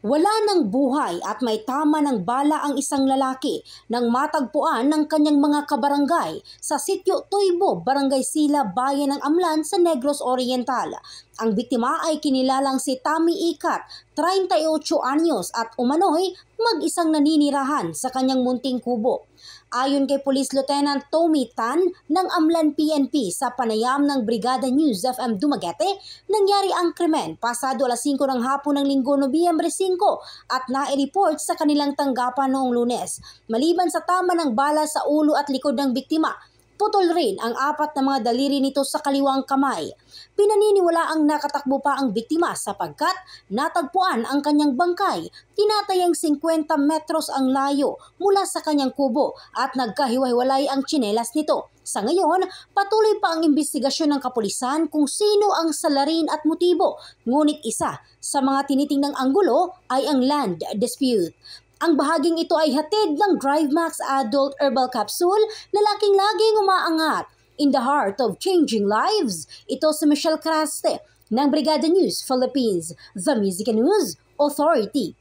Wala ng buhay at may tama ng bala ang isang lalaki nang matagpuan ng kanyang mga kabarangay sa sitio Toybo, Barangay Sila, Bayan ng Amlan sa Negros Oriental. Ang biktima ay kinilalang si Tammy Ikat, 38 anyos at umano'y mag-isang naninirahan sa kanyang munting kubo. Ayon kay Police Lieutenant Tommy Tan ng Amlan PNP sa panayam ng Brigada News FM Dumaguete, nangyari ang krimen pasado alas 5 ng hapon ng Linggo, Nobyembre 5 at nai-report sa kanilang tanggapan noong Lunes. Maliban sa tama ng bala sa ulo at likod ng biktima, putol rin ang 4 na mga daliri nito sa kaliwang kamay. Pinaniniwala ang nakatakbo pa ang biktima sapagkat natagpuan ang kanyang bangkay. Tinatayang 50 metros ang layo mula sa kanyang kubo at nagkahiwa-hiwalay ang tsinelas nito. Sa ngayon, patuloy pa ang imbestigasyon ng kapulisan kung sino ang salarin at motibo. Ngunit isa sa mga tinitingnang anggulo ay ang land dispute. Ang bahaging ito ay hatid ng DriveMax Adult Herbal Capsule na laging umaangat. In the heart of changing lives, ito si Michelle Craste ng Brigada News Philippines, The Music and News Authority.